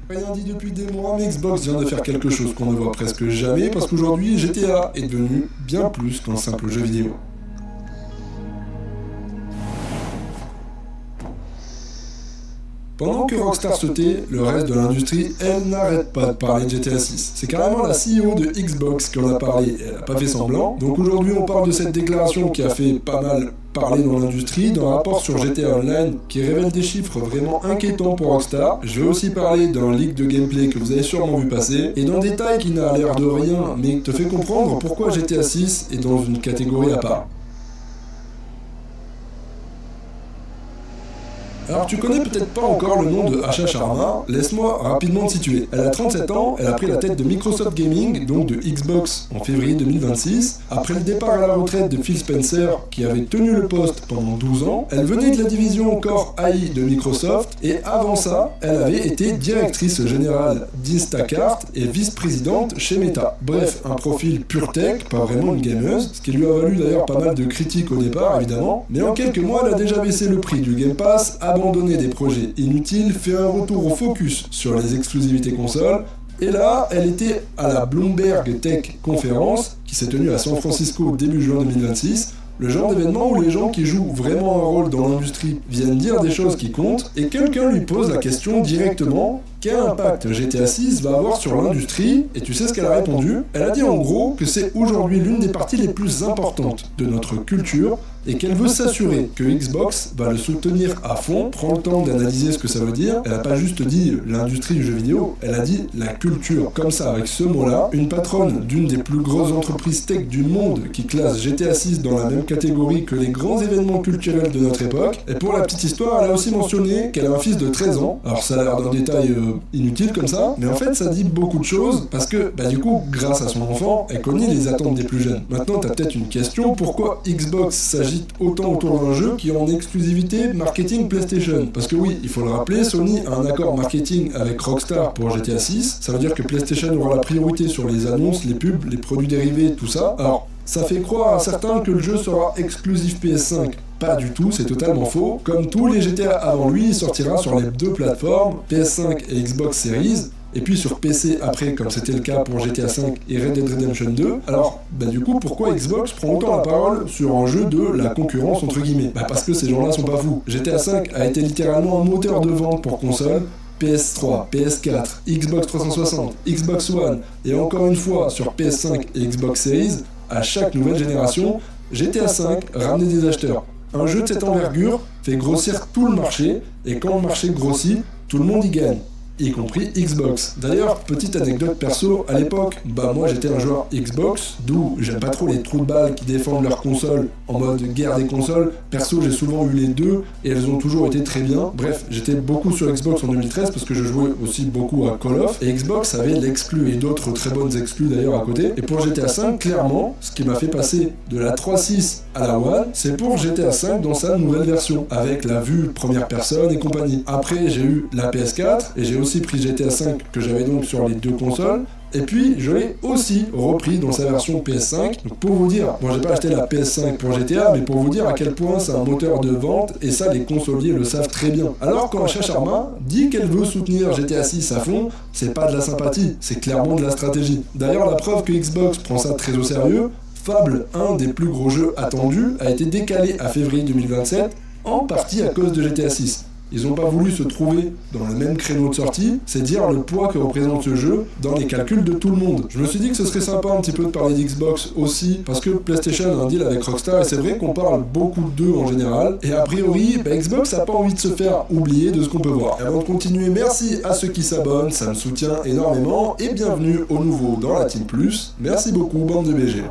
Rien dit depuis des mois, mais Xbox vient de faire quelque chose qu'on ne voit presque jamais parce qu'aujourd'hui GTA est devenu bien plus qu'un simple jeu vidéo. Pendant que Rockstar se tait, le reste de l'industrie, elle n'arrête pas de parler de GTA 6. C'est carrément la CEO de Xbox qui en a parlé, et elle a pas fait semblant. Donc aujourd'hui on parle de cette déclaration qui a fait pas mal parler dans l'industrie, d'un rapport sur GTA Online qui révèle des chiffres vraiment inquiétants pour Rockstar. Je vais aussi parler d'un leak de gameplay que vous avez sûrement vu passer, et d'un détail qui n'a l'air de rien, mais te fait comprendre pourquoi GTA 6 est dans une catégorie à part. Alors tu connais peut-être pas encore le nom de Asha Sharma, laisse-moi rapidement te situer. Elle a 37 ans, elle a pris la tête de Microsoft Gaming, donc de Xbox, en février 2026. Après le départ à la retraite de Phil Spencer, qui avait tenu le poste pendant 12 ans, elle venait de la division Core AI de Microsoft, et avant ça, elle avait été directrice générale d'Instaccart et vice-présidente chez Meta. Bref, un profil pure tech, pas vraiment une gameuse, ce qui lui a valu d'ailleurs pas mal de critiques au départ, évidemment, mais en quelques mois, elle a déjà baissé le prix du Game Pass, abandonné des projets inutiles, fait un retour au focus sur les exclusivités consoles, et là, elle était à la Bloomberg Tech Conference, qui s'est tenue à San Francisco début juin 2026, le genre d'événement où les gens qui jouent vraiment un rôle dans l'industrie viennent dire des choses qui comptent, et quelqu'un lui pose la question directement: quel impact GTA 6 va avoir sur l'industrie? Et tu sais ce qu'elle a répondu? Elle a dit en gros que c'est aujourd'hui l'une des parties les plus importantes de notre culture, et qu'elle veut s'assurer que Xbox va le soutenir à fond, prend le temps d'analyser ce que ça veut dire. Elle a pas juste dit l'industrie du jeu vidéo, elle a dit la culture, comme ça, avec ce mot-là. Une patronne d'une des plus grosses entreprises tech du monde qui classe GTA 6 dans la même catégorie que les grands événements culturels de notre époque. Et pour la petite histoire, elle a aussi mentionné qu'elle a un fils de 13 ans. Alors ça a l'air d'un détail inutile comme ça, mais en fait ça dit beaucoup de choses, parce que du coup, grâce à son enfant, elle connaît les attentes des plus jeunes. Maintenant t'as peut-être une question: pourquoi Xbox s'agite autant autour d'un jeu qui est en exclusivité marketing PlayStation? Parce que oui, il faut le rappeler, Sony a un accord marketing avec Rockstar pour GTA 6, ça veut dire que PlayStation aura la priorité sur les annonces, les pubs, les produits dérivés, tout ça. Alors, ça fait croire à certains que le jeu sera exclusif PS5. Pas du tout, c'est totalement faux. Comme tous les GTA avant lui, il sortira sur les deux plateformes, PS5 et Xbox Series, et puis sur PC après, comme c'était le cas pour GTA V et Red Dead Redemption 2. Alors, du coup, pourquoi Xbox prend autant la parole sur un jeu de la concurrence entre guillemets? Parce que ces gens-là sont pas fous. GTA V a été littéralement un moteur de vente pour console. PS3, PS4, Xbox 360, Xbox One, et encore une fois sur PS5 et Xbox Series, à chaque nouvelle génération, GTA V ramenait des acheteurs. Un jeu de cette envergure fait grossir tout le marché, et quand le marché grossit, tout le monde y gagne, y compris Xbox. D'ailleurs, petite anecdote perso, à l'époque, moi j'étais un joueur Xbox, d'où j'aime pas trop les trous de balles qui défendent leur console en mode guerre des consoles. Perso, j'ai souvent eu les deux, et elles ont toujours été très bien. Bref, j'étais beaucoup sur Xbox en 2013 parce que je jouais aussi beaucoup à Call of, et Xbox avait l'exclu, et d'autres très bonnes exclus d'ailleurs à côté. Et pour GTA V, clairement, ce qui m'a fait passer de la 3.6 à la One, c'est pour GTA V dans sa nouvelle version, avec la vue première personne et compagnie. Après, j'ai eu la PS4, et j'ai aussi pris GTA V que j'avais donc sur les deux consoles, et puis je l'ai aussi repris dans sa version PS5. Donc pour vous dire, j'ai pas acheté la PS5 pour GTA, mais pour vous dire à quel point c'est un moteur de vente, et ça les consoliers le savent très bien. Alors quand Asha Sharma dit qu'elle veut soutenir GTA 6 à fond, c'est pas de la sympathie, c'est clairement de la stratégie. D'ailleurs, la preuve que Xbox prend ça très au sérieux, Fable, un des plus gros jeux attendus, a été décalé à février 2027, en partie à cause de GTA 6. Ils n'ont pas voulu se trouver dans le même créneau de sortie, c'est dire le poids que représente ce jeu dans les calculs de tout le monde. Je me suis dit que ce serait sympa un petit peu de parler d'Xbox aussi, parce que PlayStation a un deal avec Rockstar, et c'est vrai qu'on parle beaucoup d'eux en général, et a priori, Xbox n'a pas envie de se faire oublier de ce qu'on peut voir. Et avant de continuer, merci à ceux qui s'abonnent, ça me soutient énormément, et bienvenue aux nouveaux dans la Team Plus. Merci beaucoup, bande de BG.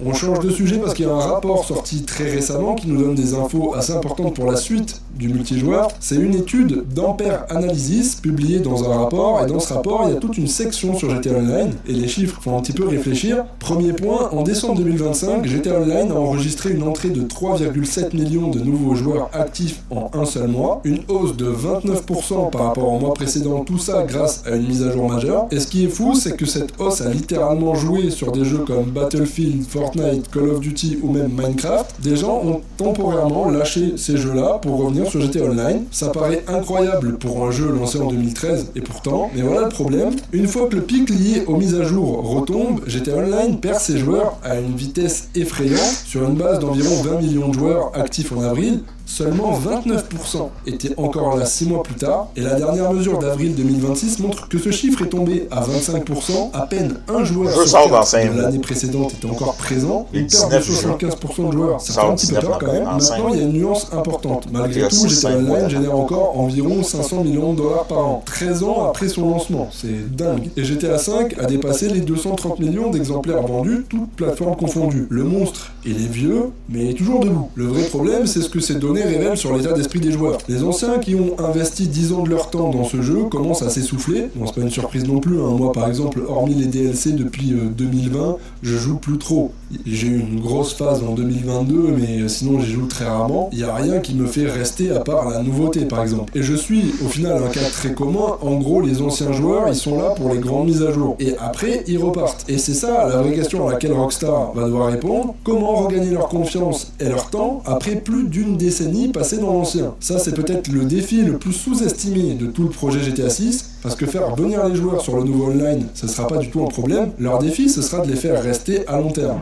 On change de sujet parce qu'il y a un rapport sorti très récemment qui nous donne des infos assez importantes pour la suite du multijoueur. C'est une étude d'Ampere Analysis publiée dans un rapport, et dans ce rapport il y a toute une section sur GTA Online, et les chiffres font un petit peu réfléchir. Premier point, en décembre 2025, GTA Online a enregistré une entrée de 3,7 millions de nouveaux joueurs actifs en un seul mois, une hausse de 29% par rapport au mois précédent, tout ça grâce à une mise à jour majeure. Et ce qui est fou, c'est que cette hausse a littéralement joué sur des jeux comme Battlefield, Fortnite Fortnite, Call of Duty ou même Minecraft, des gens ont temporairement lâché ces jeux-là pour revenir sur GTA Online. Ça paraît incroyable pour un jeu lancé en 2013, et pourtant, mais voilà le problème, une fois que le pic lié aux mises à jour retombe, GTA Online perd ses joueurs à une vitesse effrayante. Sur une base d'environ 20 millions de joueurs actifs en avril, seulement 29% étaient encore là 6 mois plus tard, et la dernière mesure d'avril 2026 montre que ce chiffre est tombé à 25%, à peine un joueur sur 4 de l'année précédente était encore présent, une perte de 75% de joueurs. Ça fait un petit peu peur quand même. Maintenant, il y a une nuance importante. Malgré tout, GTA Online génère encore environ 500 millions de dollars par an, 13 ans après son lancement, c'est dingue. Et GTA V a dépassé les 230 millions d'exemplaires vendus, toutes plateformes confondues. Le monstre, il est vieux, mais il est toujours debout. Le vrai problème, c'est ce que ces données révèlent sur l'état d'esprit des joueurs. Les anciens qui ont investi 10 ans de leur temps dans ce jeu commencent à s'essouffler. Bon, c'est pas une surprise non plus, hein. Moi par exemple, hormis les DLC depuis 2020, je joue plus trop. J'ai eu une grosse phase en 2022, mais sinon j'y joue très rarement. Il y a rien qui me fait rester à part la nouveauté par exemple. Et je suis au final un cas très commun. En gros, les anciens joueurs, ils sont là pour les grandes mises à jour. Et après, ils repartent. Et c'est ça la vraie question à laquelle Rockstar va devoir répondre. Comment regagner leur confiance et leur temps après plus d'une décennie passée dans l'ancien? Ça, c'est peut-être le défi le plus sous-estimé de tout le projet GTA 6, parce que faire venir les joueurs sur le nouveau online, ce sera pas du tout un problème. Leur défi, ce sera de les faire rester à long terme.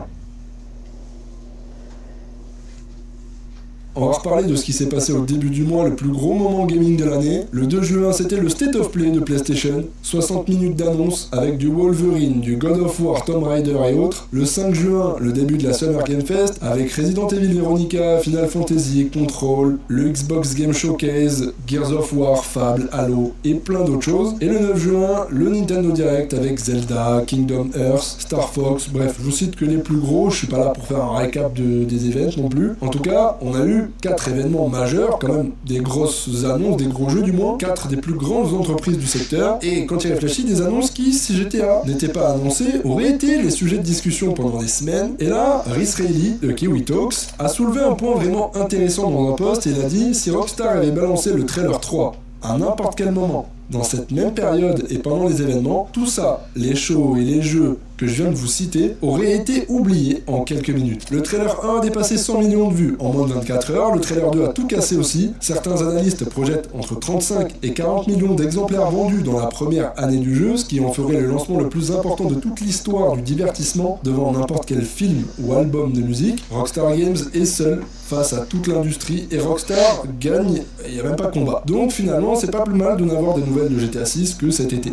On va reparler de ce qui s'est passé au début du mois, le plus gros moment gaming de l'année. Le 2 juin, c'était le State of Play de PlayStation. 60 minutes d'annonce avec du Wolverine, du God of War, Tomb Raider et autres. Le 5 juin, le début de la Summer Game Fest avec Resident Evil Veronica, Final Fantasy, Control, le Xbox Game Showcase, Gears of War, Fable, Halo et plein d'autres choses. Et le 9 juin, le Nintendo Direct avec Zelda, Kingdom Hearts, Star Fox, bref, je vous cite que les plus gros, je suis pas là pour faire un récap des events non plus. En tout cas, on a eu 4 événements majeurs, quand même des grosses annonces, des gros jeux du moins, 4 des plus grandes entreprises du secteur, et quand il réfléchit, des annonces qui, si GTA n'était pas annoncé, auraient été les sujets de discussion pendant des semaines. Et là, Rhys Reilly, de Kiwi Talks, a soulevé un point vraiment intéressant dans un post, et il a dit, si Rockstar avait balancé le trailer 3 à n'importe quel moment, dans cette même période et pendant les événements, tout ça, les shows et les jeux que je viens de vous citer, auraient été oubliés en quelques minutes. Le trailer 1 a dépassé 100 millions de vues en moins de 24 heures, le trailer 2 a tout cassé aussi. Certains analystes projettent entre 35 et 40 millions d'exemplaires vendus dans la première année du jeu, ce qui en ferait le lancement le plus important de toute l'histoire du divertissement devant n'importe quel film ou album de musique. Rockstar Games est seul face à toute l'industrie et Rockstar gagne, il n'y a même pas de combat. Donc finalement, c'est pas plus mal de n'avoir des nouvelles de GTA 6 que cet été.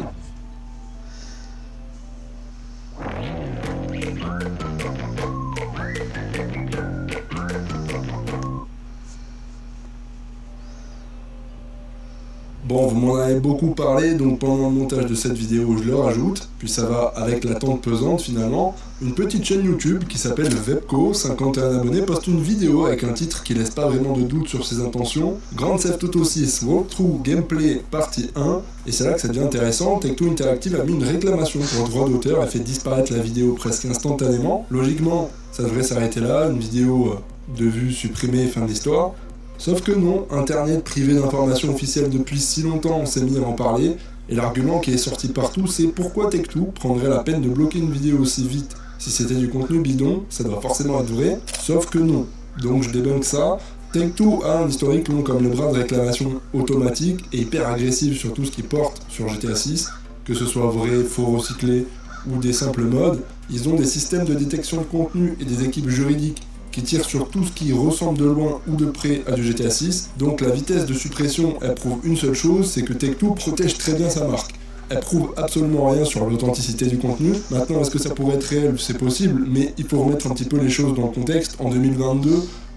Bon, vous m'en avez beaucoup parlé, donc pendant le montage de cette vidéo, je le rajoute, puis ça va avec l'attente pesante finalement. Une petite chaîne YouTube qui s'appelle Webco, 51 abonnés, poste une vidéo avec un titre qui laisse pas vraiment de doute sur ses intentions. Grand Theft Auto 6 Walkthrough Gameplay Partie 1, et c'est là que ça devient intéressant. Take-Two Interactive a mis une réclamation pour droit d'auteur et fait disparaître la vidéo presque instantanément. Logiquement, ça devrait s'arrêter là, une vidéo de vue supprimée, fin de l'histoire. Sauf que non, Internet privé d'informations officielles depuis si longtemps, on s'est mis à en parler, et l'argument qui est sorti partout, c'est pourquoi Take-Two prendrait la peine de bloquer une vidéo aussi vite. Si c'était du contenu bidon, ça doit forcément être vrai, sauf que non. Donc je débunk ça. Take-Two a un historique long comme le bras de réclamation automatique et hyper agressif sur tout ce qui porte sur GTA 6, que ce soit vrai, faux, recyclé ou des simples mods. Ils ont des systèmes de détection de contenu et des équipes juridiques qui tire sur tout ce qui ressemble de loin ou de près à du GTA 6, donc la vitesse de suppression, elle prouve une seule chose, c'est que Take-Two protège très bien sa marque. Elle prouve absolument rien sur l'authenticité du contenu. Maintenant, est-ce que ça pourrait être réel? C'est possible, mais il faut remettre un petit peu les choses dans le contexte. En 2022,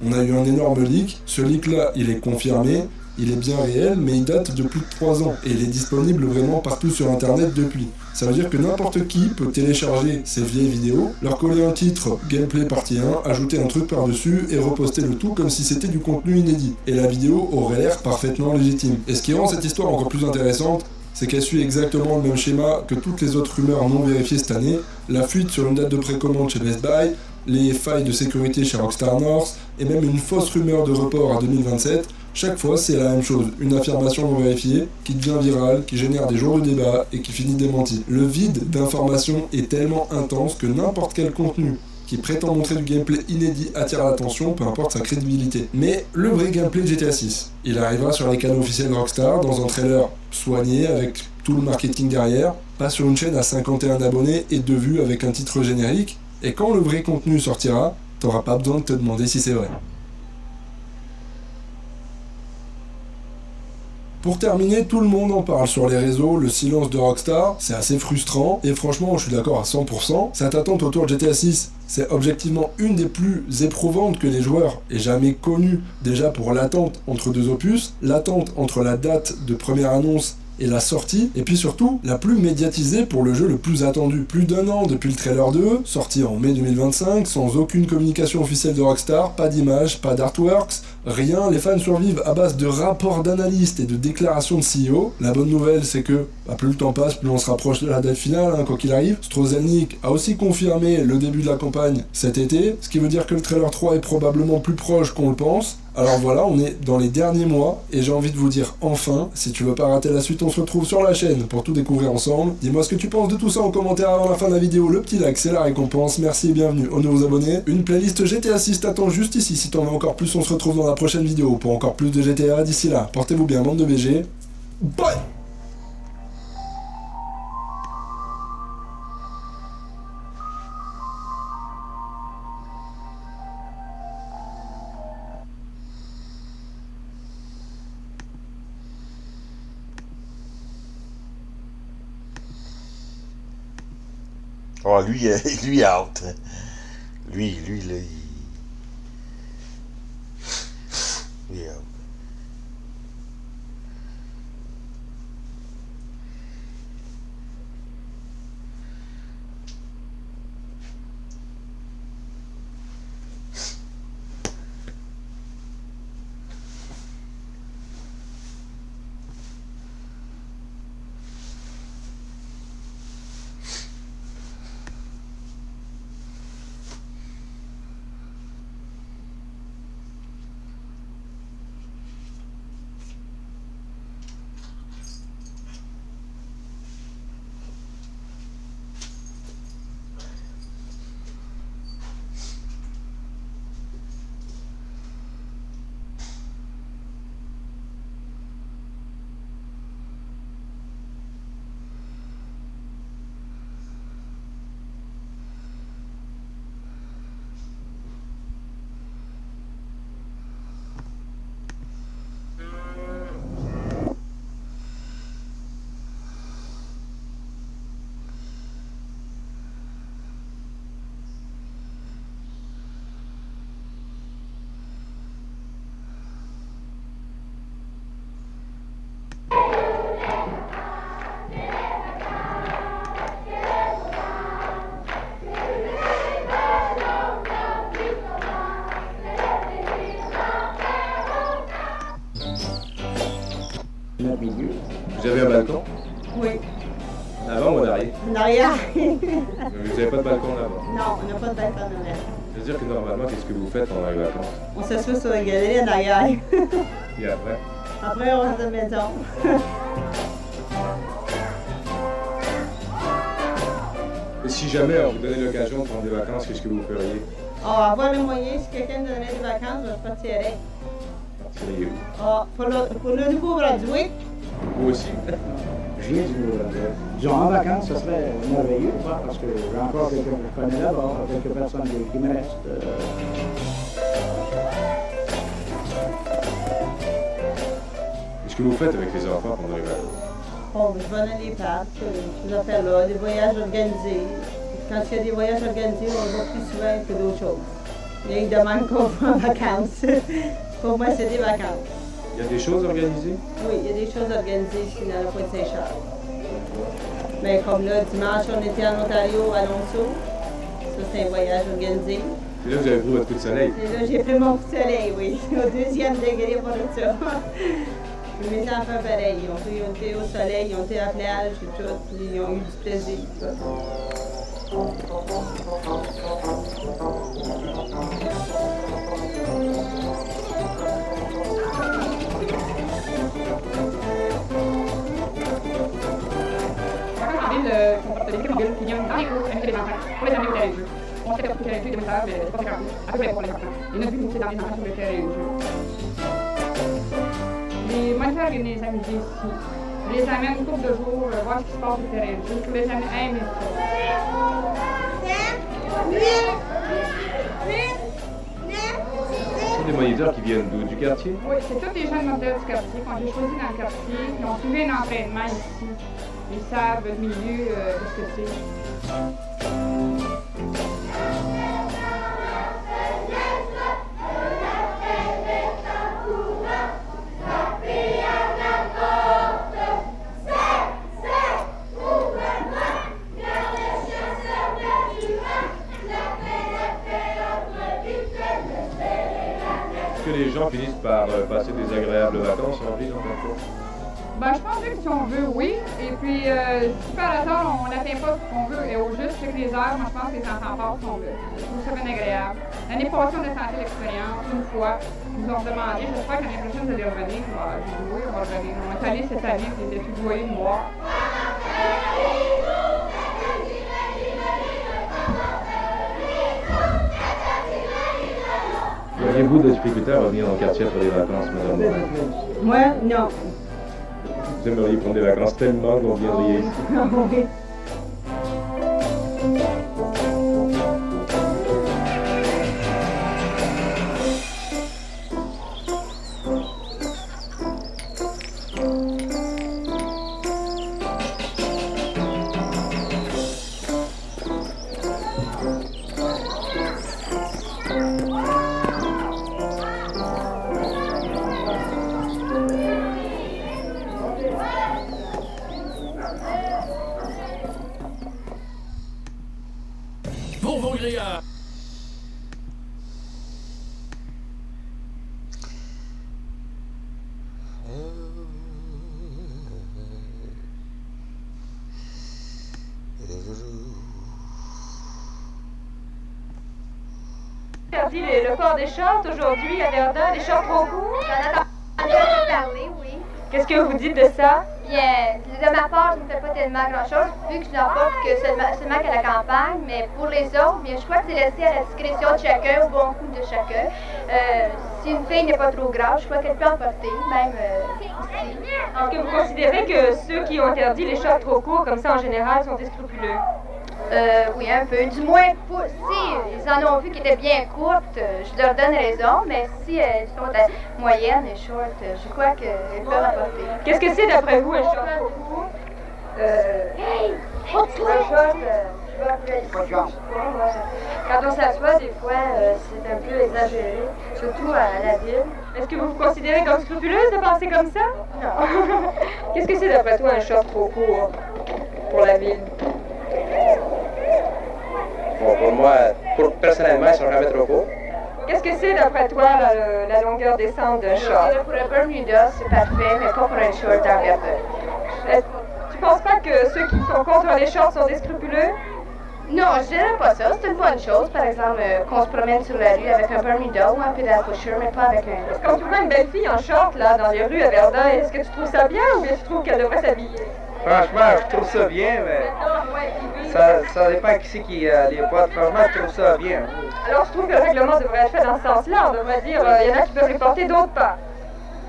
on a eu un énorme leak. Ce leak-là, il est confirmé. Il est bien réel, mais il date de plus de 3 ans, et il est disponible vraiment partout sur internet depuis. Ça veut dire que n'importe qui peut télécharger ces vieilles vidéos, leur coller un titre Gameplay Partie 1, ajouter un truc par-dessus, et reposter le tout comme si c'était du contenu inédit. Et la vidéo aurait l'air parfaitement légitime. Et ce qui rend cette histoire encore plus intéressante, c'est qu'elle suit exactement le même schéma que toutes les autres rumeurs non vérifiées cette année, la fuite sur une date de précommande chez Best Buy, les failles de sécurité chez Rockstar North, et même une fausse rumeur de report à 2027. Chaque fois, c'est la même chose, une affirmation non vérifiée, qui devient virale, qui génère des jours de débat et qui finit démenti. Le vide d'informations est tellement intense que n'importe quel contenu qui prétend montrer du gameplay inédit attire l'attention, peu importe sa crédibilité. Mais le vrai gameplay de GTA 6, il arrivera sur les canaux officiels de Rockstar, dans un trailer soigné, avec tout le marketing derrière, pas sur une chaîne à 51 abonnés et 2 vues avec un titre générique, et quand le vrai contenu sortira, t'auras pas besoin de te demander si c'est vrai. Pour terminer, tout le monde en parle sur les réseaux, le silence de Rockstar, c'est assez frustrant, et franchement, je suis d'accord à 100%, cette attente autour de GTA 6, c'est objectivement une des plus éprouvantes que les joueurs aient jamais connues, déjà pour l'attente entre deux opus, l'attente entre la date de première annonce et la sortie, et puis surtout, la plus médiatisée pour le jeu le plus attendu. Plus d'1 an depuis le trailer 2, sorti en mai 2025, sans aucune communication officielle de Rockstar, pas d'image, pas d'artworks, rien, les fans survivent à base de rapports d'analystes et de déclarations de CEO. La bonne nouvelle, c'est que plus le temps passe, plus on se rapproche de la date finale, quoi qu'il arrive. Strozelnik a aussi confirmé le début de la campagne cet été, ce qui veut dire que le trailer 3 est probablement plus proche qu'on le pense. Alors voilà, on est dans les derniers mois, et j'ai envie de vous dire enfin, si tu veux pas rater la suite, on se retrouve sur la chaîne pour tout découvrir ensemble. Dis-moi ce que tu penses de tout ça en commentaire avant la fin de la vidéo, le petit like c'est la récompense, merci et bienvenue aux nouveaux abonnés. Une playlist GTA 6 t'attend juste ici, si t'en veux encore plus, on se retrouve dans la prochaine vidéo pour encore plus de GTA. D'ici là, portez-vous bien, bande de BG, bye. Oh, lui, lui, il a hâte. Lui, là, il est hâte. Vous avez un balcon? Oui. Avant ou en arrière? En arrière. Vous n'avez pas de balcon là-bas? Non, on n'a pas de balcon en arrière. C'est-à-dire que normalement, qu'est-ce que vous faites pendant les vacances? On s'assoit sur la galerie en arrière. Et après? Après, on rentre à la maison. Et si jamais on vous donnait l'occasion de prendre des vacances, qu'est-ce que vous feriez? Avoir le moyen, si quelqu'un me donnait des vacances, je partirais. Partiriez où? Pour le Nouveau-Brunswick, Vous aussi? Je viens du Nouveau-Brunswick. Disons, en vacances, ce serait merveilleux, parce que j'ai encore quelques que je connais là-bas, quelques personnes qui me restent. Qu'est-ce que vous faites avec les enfants pendant les vacances? je vais dans les parcs, ces affaires-là, des voyages organisés. Quand il y a des voyages organisés, on va plus souvent que d'autres choses. Mais ils demandent qu'on va en vacances. Pour moi, c'est des vacances. Il y a des choses organisées? Oui, il y a des choses organisées ici dans la Pointe-Saint-Charles. Mais comme là, dimanche, on était en Ontario, à Lonceau. Ça, c'est un voyage organisé. Et là, vous avez pris votre coup de soleil. Et là, j'ai pris mon coup de soleil, oui. Au 2e degré pour ça. Puis mes enfants, pareil. Ils ont été au soleil, ils ont été à la plage et tout. Puis ils ont eu du plaisir. Le comporte des figures qui viennent dans les cours, inviter les enfants pour les amener au terrain de jeu. on sait que le terrain de jeu est démoniteur, mais c'est pas fréquenté. À peu près pour les enfants. Et notre but, c'est d'amener les enfants sur le terrain de jeu. Les moniteurs viennent les amuser ici. Je les amène une couple de jours, voir ce qui se passe sur le terrain de jeu. Je les amène aimer ça. Ce sont des moniteurs qui viennent d'où? Du quartier? Oui, c'est tous les jeunes moniteurs du quartier qu'on a choisis dans le quartier, qui ont suivi un entraînement ici. Ils savent le milieu de ce que c'est. Est-ce que les gens finissent par passer des agréables vacances en ville en fait? Ben, je pense que si on veut, oui. Et puis, si par hasard, on n'atteint pas ce qu'on veut et au juste, c'est que les heures, moi, je pense que les enfants passent qu'on veut. Je trouve ça bien agréable. L'année passée, on a tenté l'expérience une fois. Ils nous ont demandé, j'espère que l'année prochaine, vous allez revenir. J'ai dit oui, on va revenir. On est allé cette année, on était tout joyeux de voir. Auriez-vous des difficultés à revenir dans le quartier pour les vacances, madame? Moi, non. Vous aimeriez prendre des vacances tellement que vous viendriez ici? Oui. Pour vos grillards. Interdit le port des shorts aujourd'hui à Verdun, des shorts trop courts. J'en ai parlé, oui. Qu'est-ce que vous dites de ça? Bien, de ma part, je ne fais pas tellement grand-chose, vu que je n'en porte que seulement qu'à la campagne, mais pour les autres, bien, je crois que c'est laissé à la discrétion de chacun, au bon goût de chacun. Si une fille n'est pas trop grave, je crois qu'elle peut en porter, même ici. Est-ce que vous considérez que ceux qui ont interdit les shorts trop courts, comme ça en général, sont des scrupuleux? Oui, un peu. Du moins, si ils en ont vu qui étaient bien courtes, je leur donne raison, mais si elles sont moyennes et short, je crois qu'elles peuvent en porter. Qu'est-ce que c'est d'après vous, un short trop court? Un short, Quand on s'assoit, des fois, c'est un peu exagéré, surtout à la ville. Est-ce que vous vous considérez comme scrupuleuse de penser comme ça? Non. Qu'est-ce que c'est d'après toi un short trop court pour la ville? Bon, pour moi, personnellement, ils sont jamais trop courts. Qu'est-ce que c'est d'après toi la longueur descente d'un short? Pour un Bermuda, c'est parfait, mais pas pour un short en verdure. Tu penses pas que ceux qui sont contre les shorts sont des scrupuleux? Non, je dirais pas ça. C'est une bonne chose, par exemple, qu'on se promène sur la rue avec un Bermuda ou un pédale pusher, mais pas avec un... Quand tu vois une belle fille en short là, dans les rues à Verdun, est-ce que tu trouves ça bien ou bien tu trouves qu'elle devrait s'habiller? Franchement, je trouve ça bien, mais ça dépend qui c'est qui les porte. Franchement, je trouve ça bien. Alors, je trouve que le règlement devrait être fait dans ce sens-là. On devrait dire, il y en a qui peuvent les porter, d'autres pas.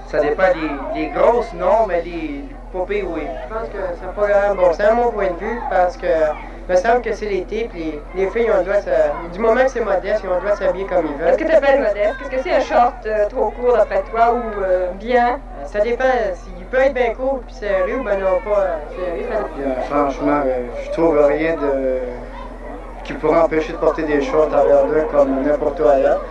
Ça dépend des grosses, non, mais des poupées, oui. Je pense que ça n'a pas vraiment bon sens, mon point de vue, parce que il me semble que c'est l'été, puis les filles ont le droit, du moment que c'est modeste, ils ont le droit de s'habiller comme ils veulent. Est-ce que tu appelles modeste? Qu'est-ce que c'est un short trop court d'après toi ou bien? Ça dépend. Il peut être bien court puis serré ou ben non pas serré. Franchement, je trouve rien qui pourrait empêcher de porter des shorts à verdure comme n'importe où ailleurs.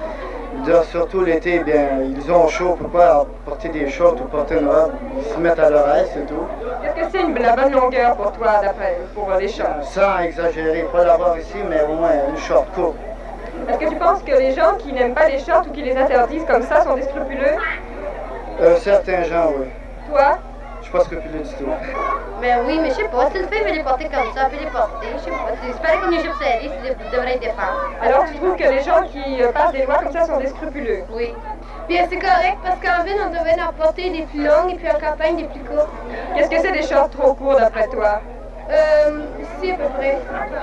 Surtout l'été, bien, ils ont chaud, pourquoi porter des shorts ou porter une robe? Ils se mettent à l'oreille, c'est tout. Qu'est-ce que c'est la bonne longueur pour toi, pour les shorts? Sans exagérer, pas l'avoir ici, mais au moins une short courte. Est-ce que tu penses que les gens qui n'aiment pas les shorts ou qui les interdisent comme ça sont des scrupuleux? Certains gens, oui. Toi? Je suis pas scrupuleux du tout. Mais oui, mais je sais pas, si une fille veut les porter comme ça, elle peut les porter, je sais pas. C'est pareil comme les jupes serrées, ça devrait être défendu. Alors tu trouves que les gens qui passent des lois comme ça sont des scrupuleux? Oui. Puis c'est correct, parce qu'en ville, on devrait en porter des plus longues et puis en campagne des plus courtes. Qu'est-ce que c'est des shorts trop courts d'après toi? Ici, à peu près.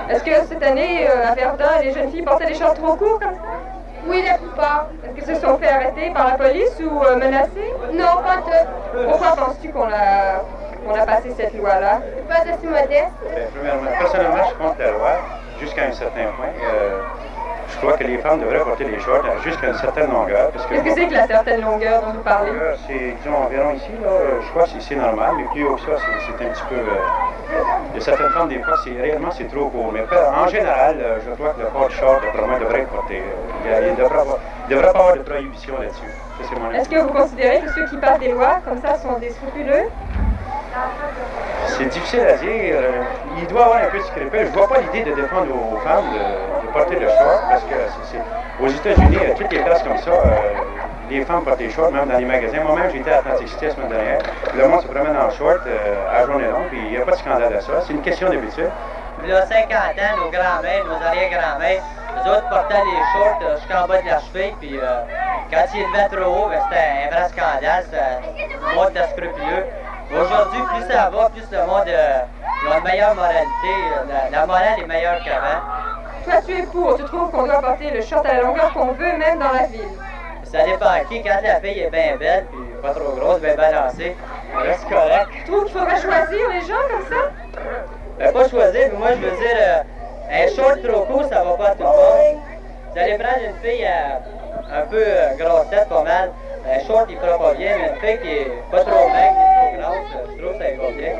Est-ce que cette année, à Verdun, les jeunes filles portaient des shorts trop courts comme ça? Oui, la plupart. Est-ce qu'elles se sont fait arrêter par la police ou menacées? Non, pas toutes. Pourquoi penses-tu qu'on a passé cette loi-là? C'est pas assez modeste. Premièrement, personnellement, je contre la loi jusqu'à un certain point. Je crois que les femmes devraient porter des shorts jusqu'à une certaine longueur. Qu'est-ce que c'est que la certaine longueur dont vous parlez? C'est, disons, environ ici, là, je crois que c'est normal, mais plus haut que ça, c'est un petit peu... il y a certaines femmes, des fois, réellement, c'est trop court. Mais en général, je crois que le port de short, d'après moi, devrait être porté. Il ne devrait pas avoir de prohibition là-dessus. Est-ce que vous considérez que ceux qui passent des lois comme ça sont des scrupuleux? C'est difficile à dire. Il doit y avoir un peu de scrupule. Je ne vois pas l'idée de défendre aux femmes de porter le short parce que aux États-Unis, toutes les places comme ça, les femmes portent des shorts, même dans les magasins. Moi-même, j'étais à Atlantic City la semaine dernière. Le monde se promène en short à journée longue, puis il n'y a pas de scandale à ça. C'est une question d'habitude. Il y a 50 ans, nos grands-mères, nos arrière-grands-mères, eux autres portaient les shorts jusqu'en bas de la cheville, puis quand ils levaient trop haut, c'était un vrai scandale, c'était le monde de scrupuleux. Aujourd'hui, plus ça va, plus le monde a une meilleure moralité, la morale est meilleure qu'avant. Toi, tu es pour, tu trouves qu'on doit porter le short à la longueur qu'on veut, même dans la ville? Ça dépend à qui, quand la fille est bien belle, puis pas trop grosse, bien balancée, là c'est correct. Tu trouves qu'il faudrait choisir les gens comme ça? Ben, pas choisir, mais moi je veux dire, un short trop court, ça va pas à tout le monde. Vous allez prendre une fille un peu grossette, pas mal. Un short, il fera pas bien, mais une fille qui est pas trop maigre, qui est trop grosse, je trouve que ça va bien.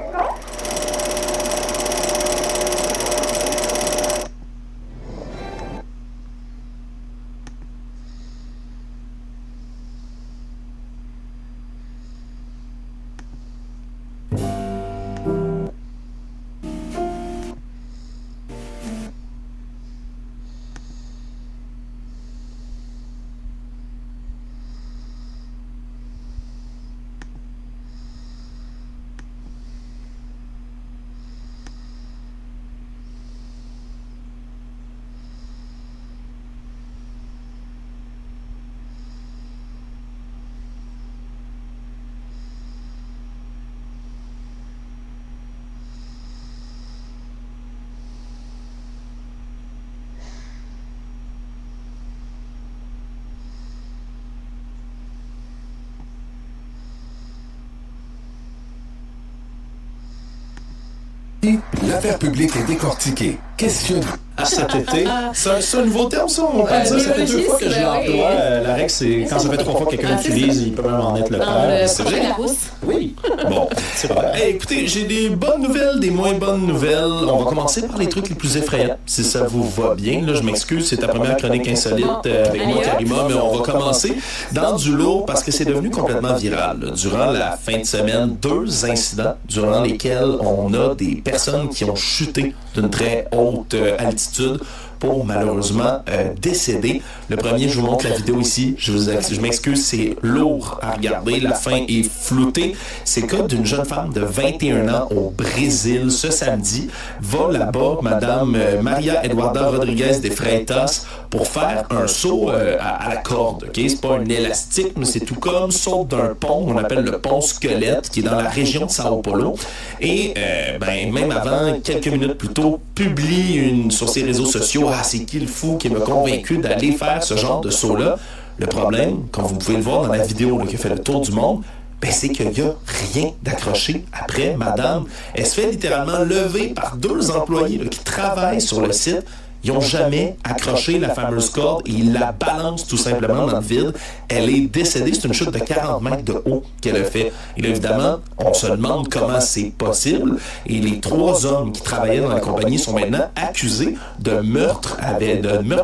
L'affaire publique est décortiquée, questionnée. Cet été, c'est un nouveau terme, ça? On peut dire, ça fait 2 fois que je l'emploie. La règle, c'est quand ça fait 3 fois que quelqu'un l'utilise, il peut même en être le père. C'est vrai? Oui. Bon, c'est vrai. Hey, écoutez, j'ai des bonnes nouvelles, des moins bonnes nouvelles. On va commencer par les trucs les plus effrayants, si ça vous va bien. Là, je m'excuse, c'est ta première chronique insolite avec moi, Karima, mais on va commencer dans du lourd parce que c'est devenu complètement viral. Durant la fin de semaine, 2 incidents durant lesquels on a des personnes qui ont chuté d'une très haute altitude pour malheureusement décéder. Le premier, je vous montre la vidéo ici. Je m'excuse, c'est lourd à regarder. La fin est floutée. C'est le cas d'une jeune femme de 21 ans au Brésil ce samedi. Va là-bas, Madame Maria Eduarda Rodrigues de Freitas pour faire un saut à la corde. Okay? C'est pas un élastique, mais c'est tout comme saut d'un pont. On appelle le pont Squelette, qui est dans la région de Sao Paulo. Et même avant, quelques minutes plus tôt, publie sur ses réseaux sociaux « Ah, c'est qui le fou qui m'a convaincu d'aller faire ce genre de saut-là? » Le problème, comme vous pouvez le voir dans la vidéo là, qui a fait le tour du monde, c'est qu'il n'y a rien d'accroché après madame. Elle se fait littéralement lever par 2 employés là, qui travaillent sur le site. Ils n'ont jamais accroché la fameuse corde et ils la balancent tout simplement dans le vide. Elle est décédée. C'est une chute de 40 mètres de haut qu'elle a fait. Et là, évidemment, on se demande comment c'est possible. Et les 3 hommes qui travaillaient dans la compagnie sont maintenant accusés de meurtre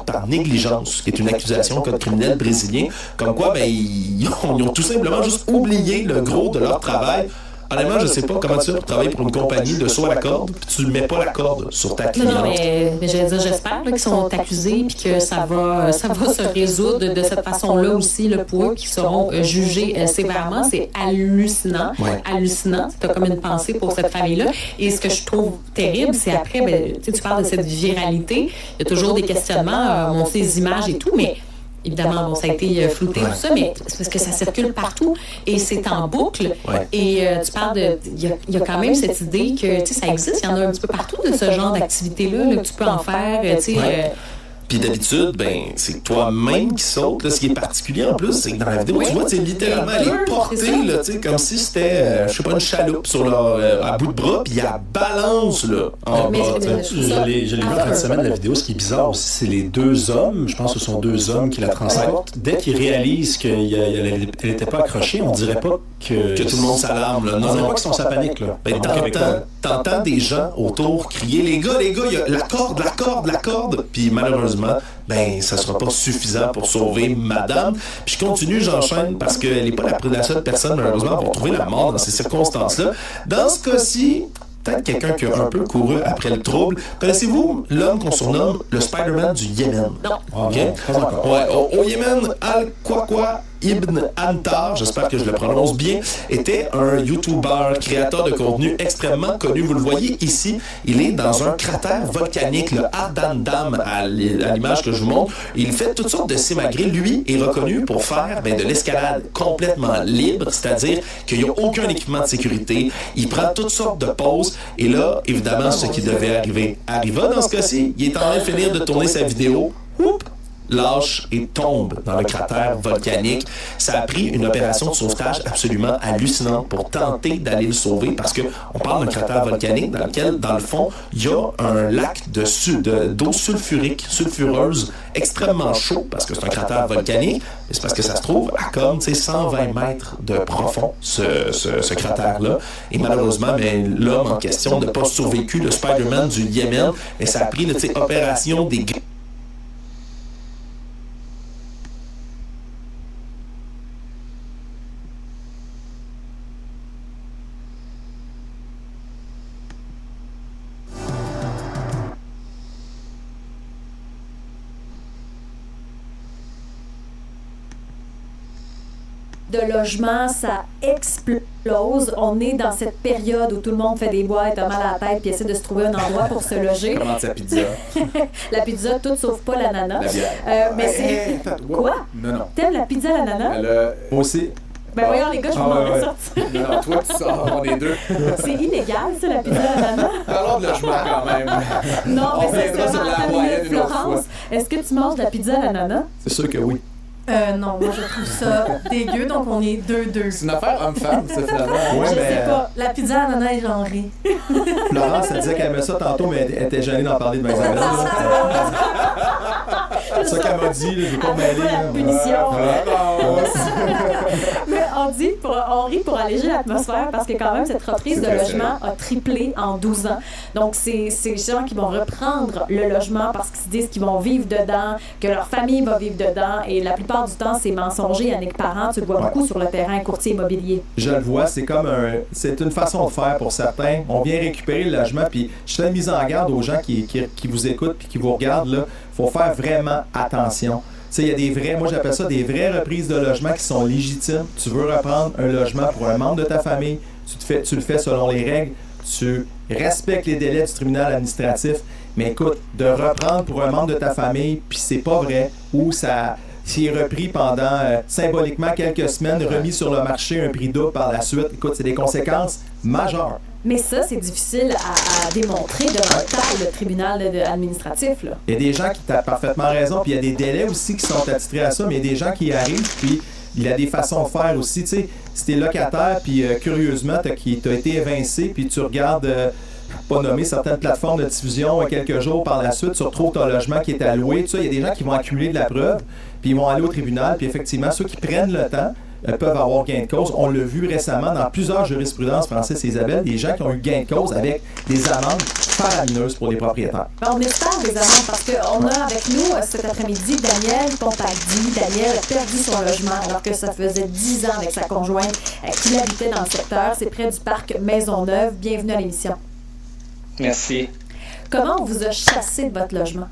par négligence, qui est une accusation code criminel brésilien. Comme quoi, ils ont tout simplement juste oublié le gros de leur travail. Honnêtement, je sais pas comment tu fais pour travailler pour une compagnie de saut à la corde, puis tu ne mets pas la corde sur ta cliente. Non, mais j'allais dire, j'espère qu'ils sont accusés, puis que ça va se résoudre de cette façon-là aussi, le poids, qu'ils seront jugés sévèrement. C'est hallucinant. Ouais. Hallucinant. Tu as comme une pensée pour cette famille-là. Et ce que je trouve terrible, c'est après, tu parles de cette viralité, il y a toujours des questionnements, on sait les images et tout, mais Évidemment, bon, ça a été flouté, tout ça, mais c'est parce que ça circule partout et c'est en boucle. Et tu parles de... Il y a quand même cette idée que, tu sais, ça existe, il y en a un petit peu partout de ce genre d'activité-là, que tu peux en faire, tu sais... Puis d'habitude, c'est toi-même qui saute. Là, ce qui est particulier en plus, c'est que dans la vidéo, tu vois, tu sais, littéralement, elle est portée, là, tu sais, comme si c'était, je sais pas, une chaloupe sur à bout de bras, puis elle balance, là, en bas. Je l'ai vu en fin de semaine, la vidéo. Ce qui est bizarre aussi, c'est les deux hommes, je pense que ce sont deux hommes qui la transportent. Dès qu'ils réalisent qu'elle n'était pas accrochée, on dirait pas que tout le monde s'alarme, là. Non, on dirait pas qu'ils sont sa panique, là. T'entends des gens autour crier, les gars, il y a la corde, puis malheureusement, ça sera pas suffisant pour sauver madame. Puis je continue, j'enchaîne, parce qu'elle n'est pas la seule personne, malheureusement, pour trouver la mort dans ces circonstances-là. Dans ce cas-ci, peut-être quelqu'un qui a un peu couru après le trouble. Connaissez-vous l'homme qu'on surnomme le Spider-Man du Yémen? Non. OK? Au Yémen, Al-Kwakwa Ibn Antar, j'espère que je le prononce bien, était un YouTuber, créateur de contenu extrêmement connu. Vous le voyez ici, il est dans un cratère volcanique, le Ardan Dam, à l'image que je vous montre. Il fait toutes sortes de simagrées. Lui est reconnu pour faire de l'escalade complètement libre, c'est-à-dire qu'il n'y a aucun équipement de sécurité. Il prend toutes sortes de poses. Et là, évidemment, ce qui devait arriver arriva dans ce cas-ci. Il est en train de finir de tourner sa vidéo. Lâche et tombe dans le cratère volcanique. Ça a pris une opération de sauvetage absolument hallucinante pour tenter d'aller le sauver parce qu'on parle d'un cratère volcanique dans lequel, dans le fond, il y a un lac d'eau sulfureuse extrêmement chaud parce que c'est un cratère volcanique. Et c'est parce que ça se trouve à comme 120 mètres de profond, ce cratère-là. Et malheureusement, l'homme en question n'a pas survécu, le Spider-Man du Yémen. Et ça a pris opération des de logement, ça explose. On est dans cette période où tout le monde fait des boîtes, a mal à la tête, puis essaie de se trouver un endroit pour se loger. Comment sa pizza? La pizza, tout sauf pas l'ananas. La bière. Mais c'est... Quoi? Non. T'aimes la pizza à l'ananas? Moi aussi. Ben voyons les gars, je vous demanderais sortir. Non, toi tu sors, on est deux. C'est illégal ça, la pizza à l'ananas? Parlons de logement quand même. Non, mais c'est sur la moyenne une autre Florence, est-ce que tu manges de la pizza à l'ananas? C'est sûr que oui. Non, moi je trouve ça dégueu, donc on est 2-2. C'est une affaire homme-femme, ça, finalement. Ouais, je sais pas. La pizza à l'ananas est genrée. Florence, elle disait qu'elle aimait ça tantôt, mais elle était gênée d'en parler de Isabelle. C'est ça qu'elle m'a dit, j'ai pas mêlé. La punition. Mais on rit pour alléger l'atmosphère parce que quand même, cette reprise de logement a triplé en 12 ans. Donc, c'est ces gens qui vont reprendre le logement parce qu'ils se disent qu'ils vont vivre dedans, que leur famille va vivre dedans. Et la plupart du temps, c'est mensonger. Yannick Parent, tu le vois beaucoup sur le terrain, courtier immobilier. Je le vois, c'est une façon de faire pour certains. On vient récupérer le logement, puis je fais une mise en garde aux gens qui vous écoutent puis qui vous regardent, là. Faut faire vraiment attention. Tu sais, il y a des vrais, moi j'appelle ça des vraies reprises de logement qui sont légitimes. Tu veux reprendre un logement pour un membre de ta famille, tu le fais selon les règles, tu respectes les délais du tribunal administratif. Mais écoute, de reprendre pour un membre de ta famille, puis c'est pas vrai, ou ça... S'il est repris pendant symboliquement quelques semaines, remis sur le marché un prix double par la suite, écoute, c'est des conséquences majeures. Mais ça, c'est difficile à démontrer devant le tribunal administratif. Là. Il y a des gens qui ont parfaitement raison, puis il y a des délais aussi qui sont attitrés à ça, mais il y a des gens qui y arrivent, puis il y a des façons de faire aussi. Tu sais, si t'es locataire, puis curieusement, t'as été évincé, puis tu regardes... pas nommer certaines plateformes de diffusion quelques jours par la suite, tu retrouves ton logement qui est alloué. Tu sais, il y a des gens qui vont accumuler de la preuve, puis ils vont aller au tribunal, puis effectivement, ceux qui prennent le temps peuvent avoir gain de cause. On l'a vu récemment dans plusieurs jurisprudences, Francis et Isabelle, des gens qui ont eu gain de cause avec des amendes faramineuses pour les propriétaires. On espère des amendes parce qu'on a avec nous cet après-midi Daniel Pontagdy. Daniel a perdu son logement alors que ça faisait 10 ans avec sa conjointe qu'il habitait dans le secteur. C'est près du parc Maisonneuve. Bienvenue à l'émission. Merci. Comment on vous a chassé de votre logement?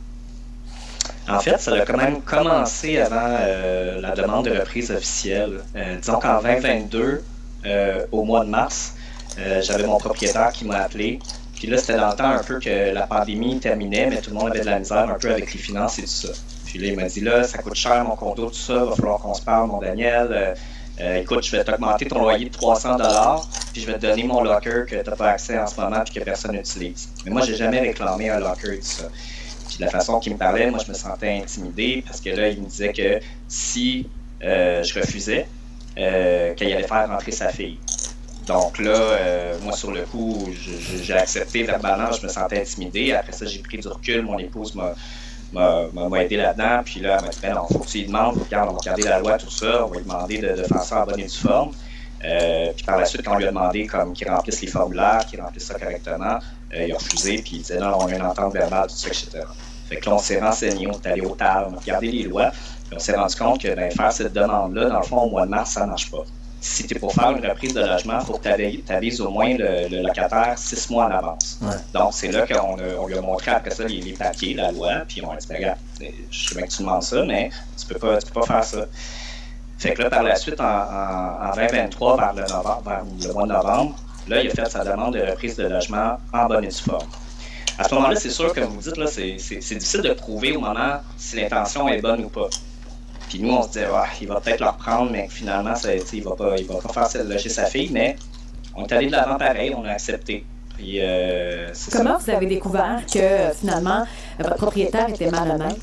En fait, ça a quand même commencé avant la demande de reprise officielle. Disons qu'en 2022, au mois de mars, j'avais mon propriétaire qui m'a appelé. Puis là, c'était dans le temps un peu que la pandémie terminait, mais tout le monde avait de la misère un peu avec les finances et tout ça. Puis là, il m'a dit, là, ça coûte cher mon condo, tout ça, va falloir qu'on se parle, mon Daniel. Écoute, je vais t'augmenter ton loyer de 300 $, puis je vais te donner mon locker que tu n'as pas accès en ce moment puis que personne n'utilise. Mais moi, j'ai jamais réclamé un locker et tout ça. Puis de la façon qu'il me parlait, moi, je me sentais intimidé parce que là, il me disait que si je refusais, qu'il allait faire rentrer sa fille. Donc là, moi, sur le coup, j'ai accepté verbalement, je me sentais intimidé. Après ça, j'ai pris du recul, mon épouse m'a aidé là-dedans, puis là, elle m'a dit, ben non, faut que tu lui demandes, regarde, on va regarder la loi, tout ça, on va lui demander de faire ça en bonne et due forme. Puis par la suite, quand on lui a demandé qu'il remplisse les formulaires, qu'il remplisse ça correctement, il a refusé, puis il disait, non, on a une entente verbale, tout ça, etc. Fait que là, on s'est renseigné, on est allé au TAL, on a regardé les lois, puis on s'est rendu compte que faire cette demande-là, dans le fond, au mois de mars, ça ne marche pas. Si tu es pour faire une reprise de logement, il faut que tu avises au moins le locataire 6 mois en avance. Ouais. Donc, c'est là qu'on lui a montré après ça les papiers, la loi, puis on a dit, regarde, je sais bien que tu demandes ça, mais tu peux pas faire ça. Fait que là, par la suite, en 2023, vers le mois de novembre, là, il a fait sa demande de reprise de logement en bonne et due forme. À ce moment-là, c'est sûr, comme vous dites, là, c'est difficile de prouver au moment si l'intention est bonne ou pas. Puis nous, on se disait, il va peut-être le reprendre, mais finalement, il va pas faire loger sa fille, mais on est allé de l'avant pareil, on a accepté. Puis, comment vous avez découvert que finalement, votre propriétaire était malhonnête?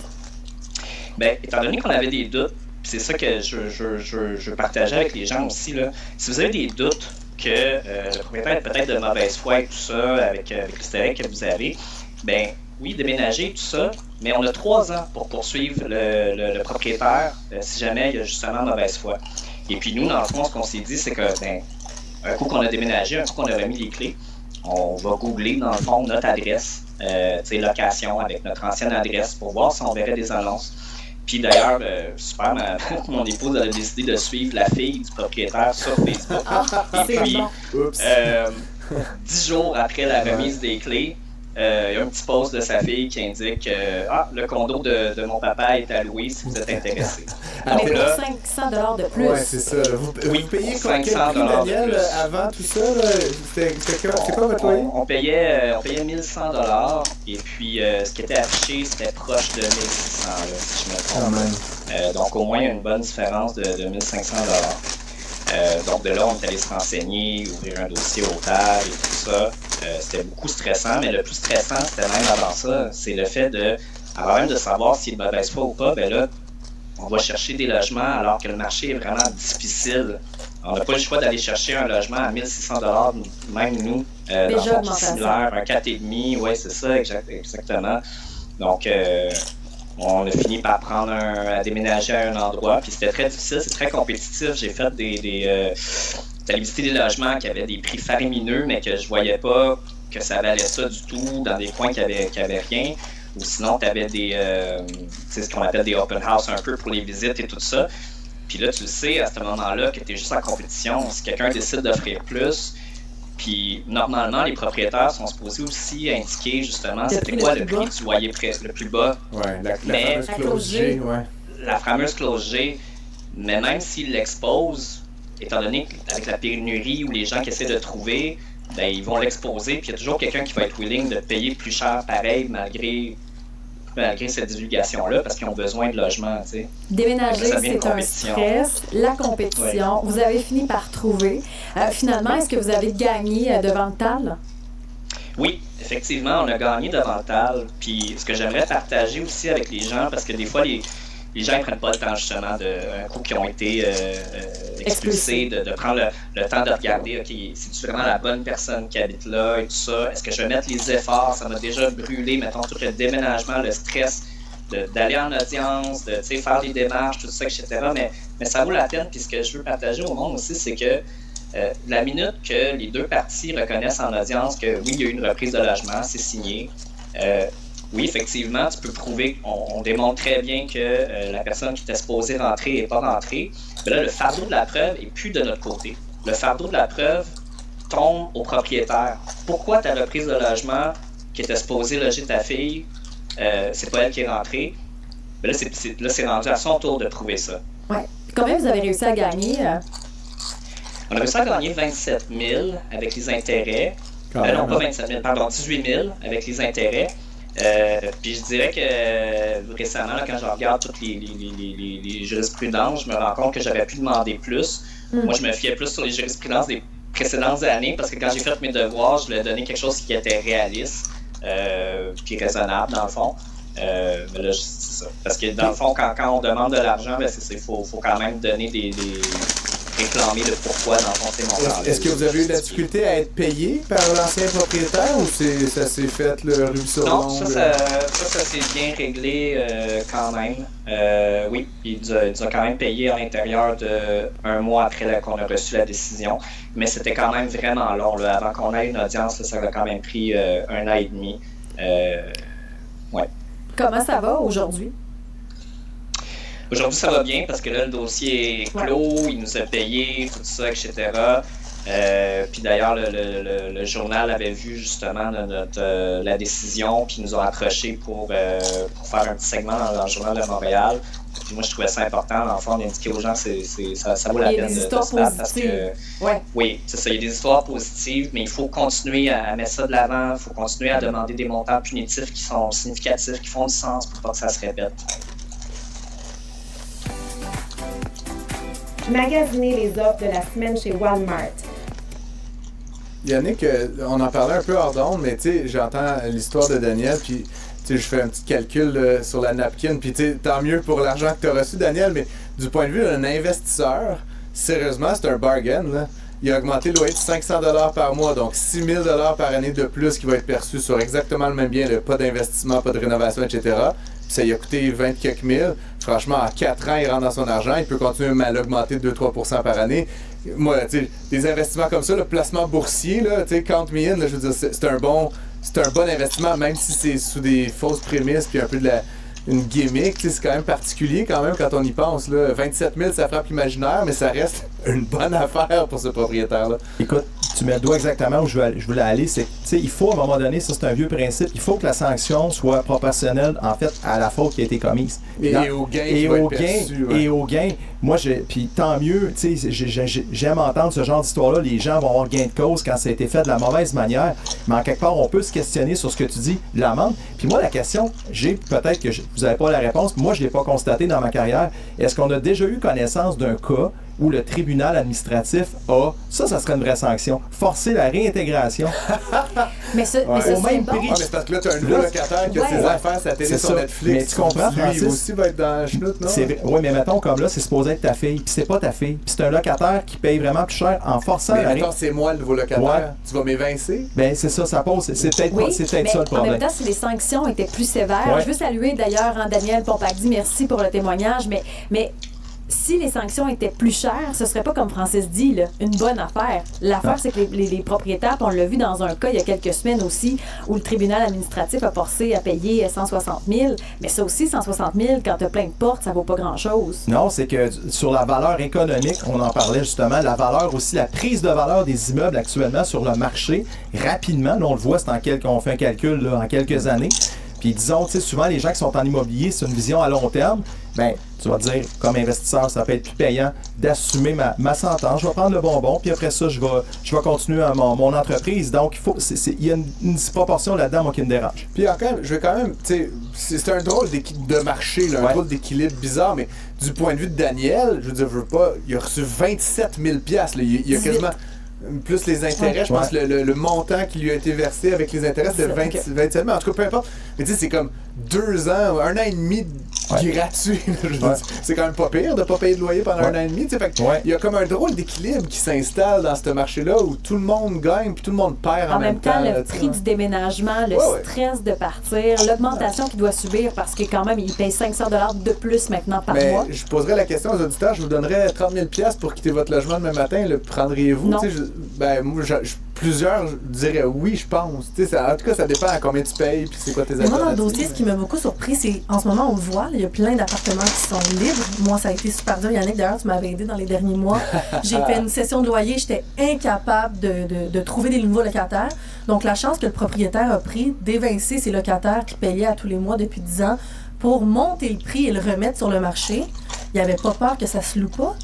Bien, étant donné qu'on avait des doutes, c'est ça que je partageais avec les gens aussi, là. Si vous avez des doutes que le propriétaire est peut-être de mauvaise foi et tout ça, avec l'historique que vous avez, bien, oui, déménager, tout ça, mais on a 3 ans pour poursuivre le propriétaire si jamais il y a justement mauvaise foi. Et puis nous, dans le fond, ce qu'on s'est dit, c'est que un coup qu'on a déménagé, un coup qu'on a remis les clés, on va googler, dans le fond, notre adresse, location avec notre ancienne adresse pour voir si on verrait des annonces. Puis d'ailleurs, super, mon épouse a décidé de suivre la fille du propriétaire sur Facebook. Et puis, 10 jours après la remise des clés, il y a un petit post de sa fille qui indique le condo de mon papa est alloué si vous êtes intéressé. Mais pour 500 $ de plus. Oui, c'est ça. Vous payez quoi, quel prix, Daniel, avant tout ça? C'est quoi votre loyer? On payait 1100 $, et puis ce qui était affiché, c'était proche de 1600 $, si je me trompe. Donc au moins, il y a une bonne différence de 1500 $. Donc de là, on est allé se renseigner, ouvrir un dossier au TAL et tout ça. C'était beaucoup stressant, mais le plus stressant, c'était même avant ça, c'est le fait avant même de savoir s'il est de mauvaise foi ou pas, ben là, on va chercher des logements alors que le marché est vraiment difficile. On n'a pas le choix d'aller chercher un logement à 1600 $, même nous, dans un fonds similaire, un 4,5, oui, c'est ça, exactement. Donc, on a fini par à déménager à un endroit, puis c'était très difficile, c'est très compétitif. J'ai fait j'allais visiter des logements qui avaient des prix faramineux, mais que je voyais pas que ça valait ça du tout, dans des coins qui avaient rien. Ou sinon, tu avais ce qu'on appelle des open house un peu pour les visites et tout ça. Puis là, tu le sais, à ce moment-là, que tu es juste en compétition. Si quelqu'un décide d'offrir plus, puis normalement, les propriétaires sont supposés aussi indiquer justement c'était quoi le prix du loyer le plus bas. Oui, la fameuse clause G. Ouais. La fameuse clause G. Mais même s'ils l'exposent, étant donné qu'avec la pénurie ou les gens qui essaient de trouver, ben, ils vont l'exposer, puis il y a toujours quelqu'un qui va être willing de payer plus cher pareil malgré cette divulgation-là, parce qu'ils ont besoin de logement, tu sais. Déménager, c'est un stress. La compétition, vous avez fini par trouver. Finalement, est-ce que vous avez gagné devant le TAL? Oui, effectivement, on a gagné devant le TAL. Puis ce que j'aimerais partager aussi avec les gens, parce que des fois, les gens ne prennent pas le temps justement un coup qui ont été expulsés, de prendre le temps de regarder, OK, c'est-tu vraiment la bonne personne qui habite là et tout ça? Est-ce que je vais mettre les efforts? Ça m'a déjà brûlé, mettons, tout le déménagement, le stress d'aller en audience, de faire des démarches, tout ça, etc. Mais ça vaut la peine. Puis ce que je veux partager au monde aussi, c'est que la minute que les deux parties reconnaissent en audience que oui, il y a eu une reprise de logement, c'est signé. Oui, effectivement, tu peux prouver, on démontre très bien que la personne qui était supposée rentrer n'est pas rentrée. Mais là, le fardeau de la preuve n'est plus de notre côté. Le fardeau de la preuve tombe au propriétaire. Pourquoi ta reprise de logement qui était supposée loger ta fille, c'est pas elle qui est rentrée? Mais là, c'est rendu à son tour de prouver ça. Oui. Combien vous avez réussi à gagner? On a réussi à gagner 27 000 avec les intérêts. Non, pas 27 000, pardon, 18 000 avec les intérêts. Puis je dirais que récemment, là, quand je regarde toutes les jurisprudences, je me rends compte que j'aurais pu demander plus. Moi, je me fiais plus sur les jurisprudences des précédentes années parce que quand j'ai fait mes devoirs, je voulais donner quelque chose qui était réaliste puis raisonnable dans le fond. Mais là, c'est ça. Parce que dans le fond, quand on demande de l'argent, ben, faut quand même donner réclamer le pourquoi dans le fond ces montants. Est-ce que vous avez eu de la difficulté à être payé par l'ancien propriétaire ou ça s'est fait le ruisseau? Non, ça s'est bien réglé quand même. Oui, il nous a quand même payé à l'intérieur d'un mois après qu'on a reçu la décision. Mais c'était quand même vraiment long. Là. Avant qu'on ait une audience, là, ça a quand même pris 1 an et demi. Ouais. Comment ça va aujourd'hui? Aujourd'hui, ça va bien parce que là, le dossier est clos, il nous a payé, tout ça, etc. Puis d'ailleurs, le journal avait vu justement la décision, puis ils nous ont approchés pour faire un petit segment dans le journal de Montréal. Puis moi, je trouvais ça important, dans le fond, d'indiquer aux gens que ça vaut la peine de se battre parce que... Oui, c'est ça, il y a des histoires positives, mais il faut continuer à mettre ça de l'avant, il faut continuer à demander des montants punitifs qui sont significatifs, qui font du sens pour pas que ça se répète. Magasiner les offres de la semaine chez Walmart. Yannick, on en parlait un peu hors d'onde, mais tu sais, j'entends l'histoire de Daniel, puis tu sais, je fais un petit calcul sur la napkin, puis tu sais, tant mieux pour l'argent que tu as reçu, Daniel, mais du point de vue d'un investisseur, sérieusement, c'est un bargain, là. Il a augmenté le loyer de 500 $ par mois, donc 6 000 $ par année de plus qui va être perçu sur exactement le même bien, là, pas d'investissement, pas de rénovation, etc. Ça lui a coûté 20 quelques mille. Franchement, en 4 ans, il rentre dans son argent. Il peut continuer à l'augmenter de 2-3% par année. Moi, tu sais, des investissements comme ça, le placement boursier, là, tu sais, Count Me In, là, je veux dire, c'est un bon investissement, même si c'est sous des fausses prémices puis un peu de une gimmick. Tu sais, c'est quand même particulier quand on y pense. Là. 27 000, ça frappe l'imaginaire, mais ça reste une bonne affaire pour ce propriétaire-là. Écoute, tu mets le doigt exactement où je voulais aller. C'est, il faut à un moment donné, ça c'est un vieux principe, il faut que la sanction soit proportionnelle en fait à la faute qui a été commise. Et au gain. Moi, puis tant mieux, j'aime entendre ce genre d'histoire-là. Les gens vont avoir gain de cause quand ça a été fait de la mauvaise manière. Mais en quelque part, on peut se questionner sur ce que tu dis, l'amende. Puis moi, la question, peut-être que vous n'avez pas la réponse, moi, je ne l'ai pas constaté dans ma carrière. Est-ce qu'on a déjà eu connaissance d'un cas où le tribunal administratif ça serait une vraie sanction, forcer la réintégration. mais c'est bon. Mais c'est parce que là, tu as un nouveau locataire qui a ses affaires, sa télé sur Netflix. Mais tu comprends, Francis? Lui aussi va être dans la chenoute, non? Oui, mais mettons, comme là, c'est supposé être ta fille, puis c'est pas ta fille. Puis c'est un locataire qui paye vraiment plus cher en forçant mais mettons, c'est moi le nouveau locataire. Tu vas m'évincer? Ben c'est ça, ça pose. C'est peut-être ça le problème. En même temps, si les sanctions étaient plus sévères, je veux saluer d'ailleurs Daniel Pompagdi, merci pour le témoignage, mais si les sanctions étaient plus chères, ce serait pas comme Francis dit, là, une bonne affaire. L'affaire, c'est que les propriétaires, on l'a vu dans un cas il y a quelques semaines aussi, où le tribunal administratif a forcé à payer 160 000, mais ça aussi, 160 000, quand tu as plein de portes, ça vaut pas grand-chose. Non, c'est que sur la valeur économique, on en parlait justement, la valeur aussi, la prise de valeur des immeubles actuellement sur le marché, rapidement, là, on le voit, on fait un calcul là, en quelques années. Puis disons, tu sais, souvent les gens qui sont en immobilier, c'est une vision à long terme. Ben, tu vas te dire, comme investisseur, ça peut être plus payant d'assumer ma sentence. Je vais prendre le bonbon, puis après ça, je vais continuer mon entreprise. Donc, il y a une disproportion là-dedans, moi, qui me dérange. Puis encore, je vais quand même, tu sais, c'est un drôle de marché, là, un drôle d'équilibre bizarre, mais du point de vue de Daniel, je veux dire, il a reçu 27 000 $. Là, il y a quasiment... Plus les intérêts, je pense le montant qui lui a été versé avec les intérêts, c'est 27 mais en tout cas, peu importe. Mais tu sais, c'est comme 2 ans, 1 an et demi gratuit. C'est quand même pas pire de pas payer de loyer pendant 1 an et demi. Fait il y a comme un drôle d'équilibre qui s'installe dans ce marché-là où tout le monde gagne puis tout le monde perd en même temps. Le prix du déménagement, le stress de partir, l'augmentation qu'il doit subir parce que quand même, il paye 500 $ de plus maintenant par mois. Je poserais la question aux auditeurs, je vous donnerais 30 000 $ pour quitter votre logement demain matin, le prendriez-vous? Non. Moi, plusieurs diraient oui, je pense. En tout cas, ça dépend à combien tu payes puis c'est quoi tes alternatives. Moi, dans le dossier, ce qui m'a beaucoup surpris, c'est en ce moment, on le voit, il y a plein d'appartements qui sont libres. Moi, ça a été super dur. Yannick, d'ailleurs, tu m'avais aidé dans les derniers mois. J'ai fait une session de loyer, j'étais incapable de trouver des nouveaux locataires. Donc, la chance que le propriétaire a pris d'évincer ses locataires qui payaient à tous les mois depuis 10 ans pour monter le prix et le remettre sur le marché. Il n'avait pas peur que ça se loue pas.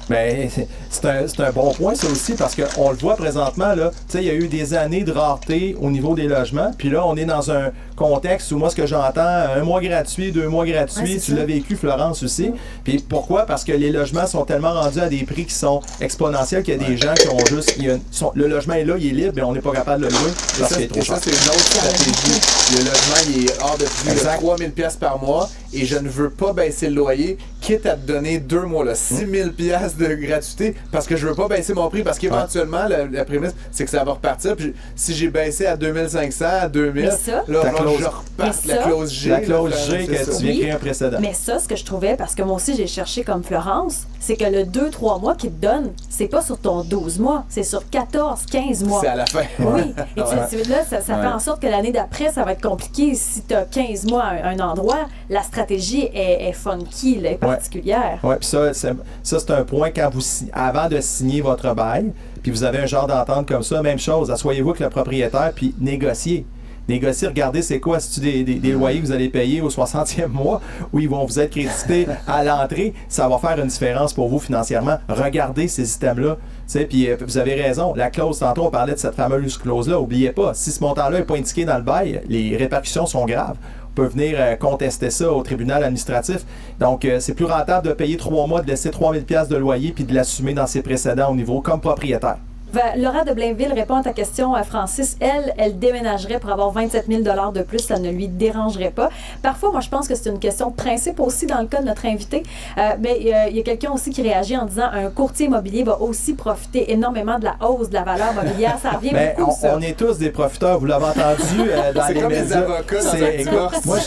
Ben, c'est un bon point, ça aussi, parce qu'on le voit présentement, là, tu sais, il y a eu des années de rareté au niveau des logements, puis là, on est dans un contexte où moi, ce que j'entends, 1 mois gratuit, 2 mois gratuits, Ouais, tu l'as vécu, Florence, aussi. Puis pourquoi? Parce que les logements sont tellement rendus à des prix qui sont exponentiels qu'il y a des gens qui ont juste... le logement est là, il est libre, mais on n'est pas capable de le louer parce qu'il est trop cher. Ça, c'est une autre stratégie. Le logement, il est hors de prix de 3 000 $ par mois et je ne veux pas baisser le loyer, quitte à te donner 2 mois, là, 6 000 $ de gratuité, parce que je veux pas baisser mon prix, parce qu'éventuellement, la prémisse, c'est que ça va repartir. Puis si j'ai baissé à 2500, à 2000, ça, là, je reparte la clause G. La clause G que tu viens créer un précédent. Mais ça, ce que je trouvais, parce que moi aussi, j'ai cherché comme Florence, c'est que le 2-3 mois qu'ils te donnent, c'est pas sur ton 12 mois, c'est sur 14, 15 mois. C'est à la fin. Oui. Et là, ça fait en sorte que l'année d'après, ça va être compliqué. Si tu as 15 mois à un endroit, la stratégie est funky, là, est particulière. Oui, puis ça, c'est un point quand avant de signer votre bail, puis vous avez un genre d'entente comme ça, même chose, asseyez-vous avec le propriétaire, puis négociez. Négocier, regardez c'est quoi, si tu des loyers que vous allez payer au 60e mois ou ils vont vous être crédités à l'entrée, ça va faire une différence pour vous financièrement. Regardez ces systèmes-là. Puis vous avez raison, la clause, tantôt on parlait de cette fameuse clause-là, n'oubliez pas, si ce montant-là n'est pas indiqué dans le bail, les répercussions sont graves. On peut venir contester ça au tribunal administratif. Donc, c'est plus rentable de payer 3 mois, de laisser 3 000 $ de loyer puis de l'assumer dans ses précédents au niveau comme propriétaire. Laura de Blainville répond à ta question à Francis. Elle déménagerait pour avoir 27 000 $ de plus. Ça ne lui dérangerait pas. Parfois, moi, je pense que c'est une question de principe aussi dans le cas de notre invité. Mais il y a quelqu'un aussi qui réagit en disant un courtier immobilier va aussi profiter énormément de la hausse de la valeur mobilière. Ça revient beaucoup, ça. On est tous des profiteurs. Vous l'avez entendu dans les médias. C'est comme les avocats dans un divorce. Moi,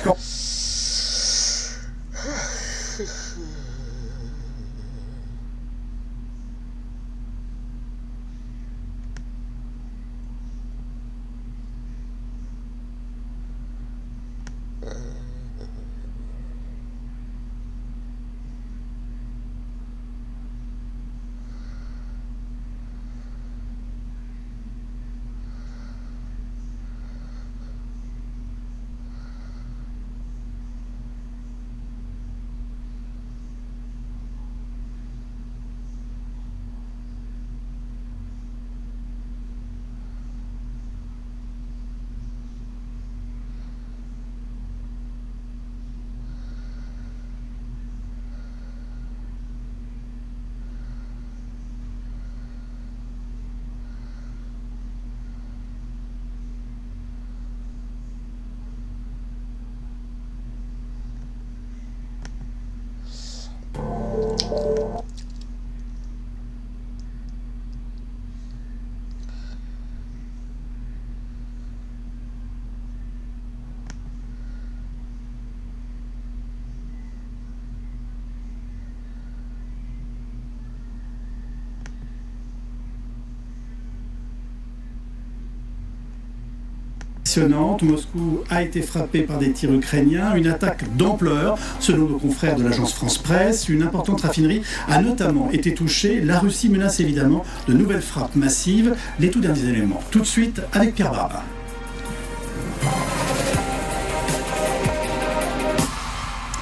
Moscou a été frappé par des tirs ukrainiens, une attaque d'ampleur, selon nos confrères de l'agence France-Presse. Une importante raffinerie a notamment été touchée. La Russie menace évidemment de nouvelles frappes massives. Les tout derniers éléments, tout de suite avec Pierre Barba.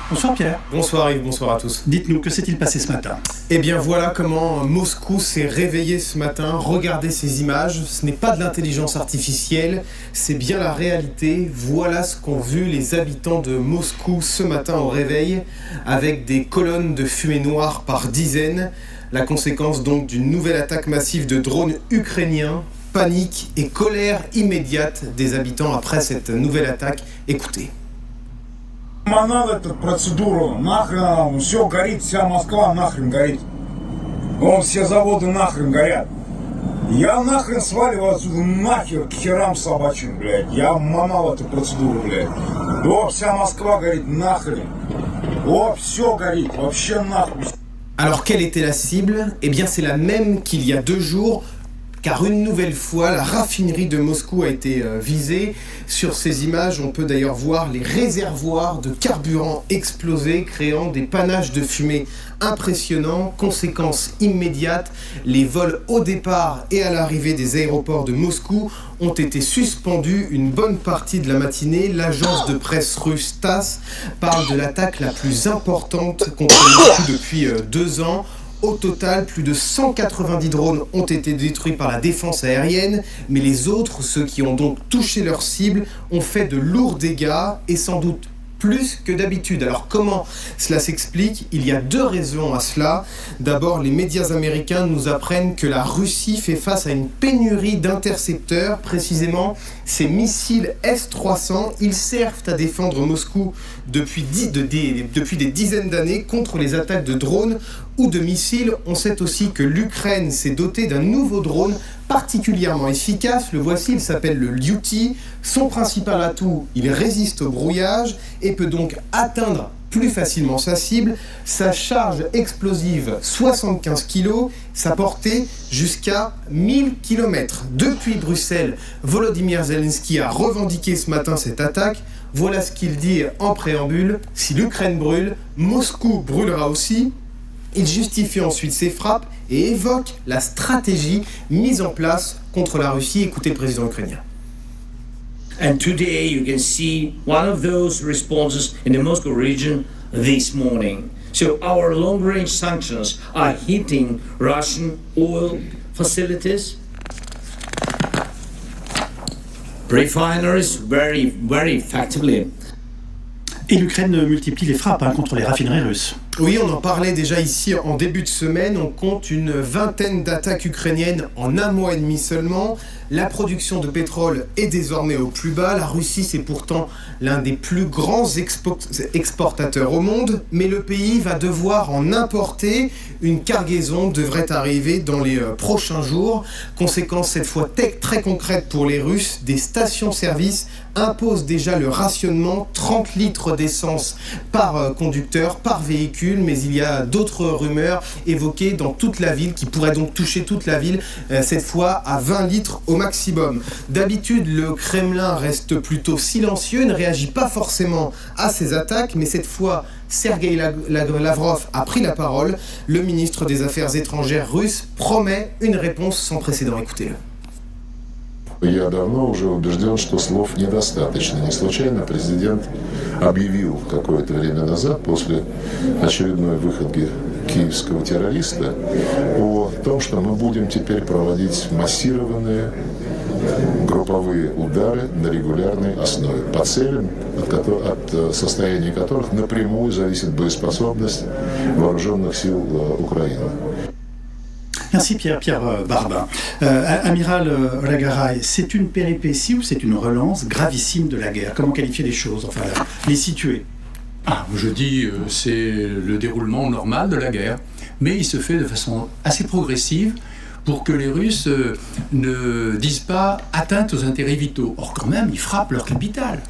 Bonsoir Pierre. Bonsoir Yves, bonsoir à tous. Dites-nous, que s'est-il passé ce matin ? Eh bien voilà comment Moscou s'est réveillé ce matin. Regardez ces images, ce n'est pas de l'intelligence artificielle, c'est bien la réalité. Voilà ce qu'ont vu les habitants de Moscou ce matin au réveil, avec des colonnes de fumée noire par dizaines. La conséquence donc d'une nouvelle attaque massive de drones ukrainiens. Panique et colère immédiate des habitants après cette nouvelle attaque. Écoutez. Манал эту процедуру, нахрен, все горит, вся Москва нахрен горит. Вон все заводы нахрен горят. Я нахрен сваливаю отсюда нахер к херам собачьим, блядь. Я манал эту процедуру, блядь. О, вся Москва горит нахрен. О, все горит, вообще нахуй. Alors quelle était la cible ? Eh bien c'est la même qu'il y a 2 jours. Car une nouvelle fois, la raffinerie de Moscou a été visée. Sur ces images, on peut d'ailleurs voir les réservoirs de carburant explosés, créant des panaches de fumée impressionnants. Conséquence immédiate, les vols au départ et à l'arrivée des aéroports de Moscou ont été suspendus une bonne partie de la matinée. L'agence de presse russe TASS parle de l'attaque la plus importante contre Moscou depuis 2 ans. Au total, plus de 190 drones ont été détruits par la défense aérienne, mais les autres, ceux qui ont donc touché leur cible, ont fait de lourds dégâts et sans doute plus que d'habitude. Alors comment cela s'explique? Il y a deux raisons à cela. D'abord, les médias américains nous apprennent que la Russie fait face à une pénurie d'intercepteurs, précisément ces missiles S-300. Ils servent à défendre Moscou depuis des dizaines d'années contre les attaques de drones ou de missiles. On sait aussi que l'Ukraine s'est dotée d'un nouveau drone particulièrement efficace. Le voici, il s'appelle le Lyuti. Son principal atout, il résiste au brouillage et peut donc atteindre plus facilement sa cible. Sa charge explosive, 75 kg, sa portée jusqu'à 1000 km. Depuis Bruxelles, Volodymyr Zelensky a revendiqué ce matin cette attaque. Voilà ce qu'il dit en préambule: si l'Ukraine brûle, Moscou brûlera aussi. Il justifie ensuite ses frappes et évoque la stratégie mise en place contre la Russie. Écoutez le président ukrainien. And today you can see one of those responses in the Moscow region this morning. So our long-range sanctions are hitting Russian oil facilities, refineries very effectively. Et l'Ukraine multiplie les frappes contre les raffineries russes. Oui, on en parlait déjà ici en début de semaine. On compte une vingtaine d'attaques ukrainiennes en un mois et demi seulement. La production de pétrole est désormais au plus bas. La Russie, c'est pourtant l'un des plus grands exportateurs au monde. Mais le pays va devoir en importer. Une cargaison devrait arriver dans les prochains jours. Conséquence cette fois très concrète pour les Russes. Des stations-service imposent déjà le rationnement, 30 litres d'essence par conducteur, par véhicule. Mais il y a d'autres rumeurs évoquées dans toute la ville qui pourraient donc toucher toute la ville, cette fois à 20 litres au maximum. D'habitude, le Kremlin reste plutôt silencieux, ne réagit pas forcément à ces attaques, mais cette fois, Sergueï Lavrov a pris la parole. Le ministre des Affaires étrangères russe promet une réponse sans précédent. Écoutez-le. Я давно уже убежден, что слов недостаточно. Не случайно президент объявил какое-то время назад, после очередной выходки киевского террориста, о том, что мы будем теперь проводить массированные групповые удары на регулярной основе, по целям, от состояния которых напрямую зависит боеспособность вооруженных сил Украины. Merci Pierre Barbin. Amiral Olagaray, c'est une péripétie ou c'est une relance gravissime de la guerre? Comment qualifier les choses, enfin les situer? Je dis c'est le déroulement normal de la guerre, mais il se fait de façon assez progressive pour que les Russes ne disent pas atteinte aux intérêts vitaux. Or quand même, ils frappent leur capitale.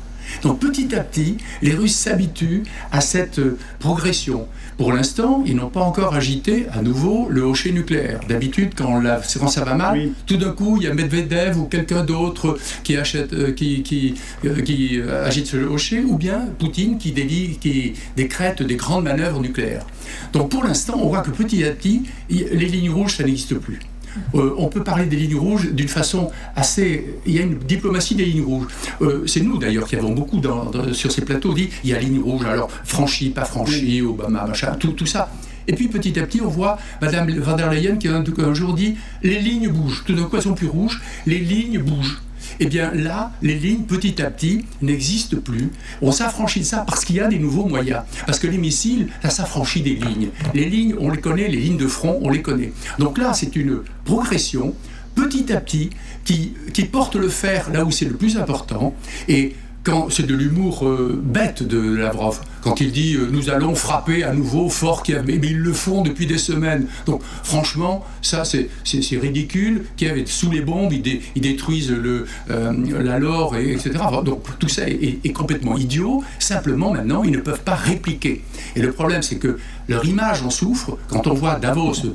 Donc petit à petit, les Russes s'habituent à cette progression. Pour l'instant, ils n'ont pas encore agité à nouveau le hocher nucléaire. D'habitude, quand ça va mal, oui, tout d'un coup, il y a Medvedev ou quelqu'un d'autre qui agite ce hocher, ou bien Poutine qui décrète des grandes manœuvres nucléaires. Donc pour l'instant, on voit que petit à petit, les lignes rouges, ça n'existe plus. On peut parler des lignes rouges d'une façon assez... Il y a une diplomatie des lignes rouges. C'est nous d'ailleurs qui avons beaucoup sur ces plateaux dit il y a ligne rouge, alors franchie, pas franchie, Obama, machin, tout ça. Et puis petit à petit on voit Madame van der Leyen qui un jour dit les lignes bougent. Tout d'un coup elles sont plus rouges, les lignes bougent. Eh bien là, les lignes petit à petit n'existent plus. On s'affranchit de ça parce qu'il y a des nouveaux moyens. Parce que les missiles, ça s'affranchit des lignes. Les lignes, on les connaît, les lignes de front, on les connaît. Donc là, c'est une progression petit à petit qui porte le fer là où c'est le plus important. Et quand c'est de l'humour bête de Lavrov, quand il dit nous allons frapper à nouveau fort Kiev, mais ils le font depuis des semaines. Donc franchement, ça c'est ridicule. Kiev est sous les bombes, ils détruisent la Lore, etc. Donc tout ça est complètement idiot. Simplement maintenant, ils ne peuvent pas répliquer. Et le problème, c'est que leur image en souffre. Quand on voit Davos, le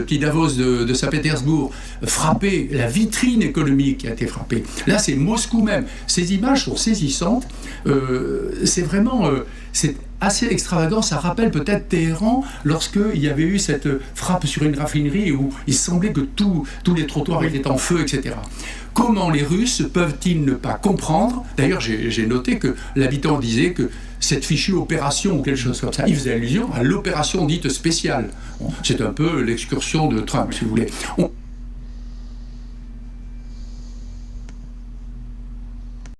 petit Davos de Saint-Pétersbourg, frapper la vitrine économique qui a été frappée. Là, c'est Moscou même. Ces images sont saisissantes. C'est vraiment... c'est assez extravagant. Ça rappelle peut-être Téhéran lorsqu'il y avait eu cette frappe sur une raffinerie où il semblait que tous les trottoirs étaient en feu, etc. Comment les Russes peuvent-ils ne pas comprendre? D'ailleurs, j'ai noté que l'habitant disait que cette fichue opération ou quelque chose comme ça. Il faisait allusion à l'opération dite spéciale. Bon, c'est un peu l'excursion de Trump, si vous voulez.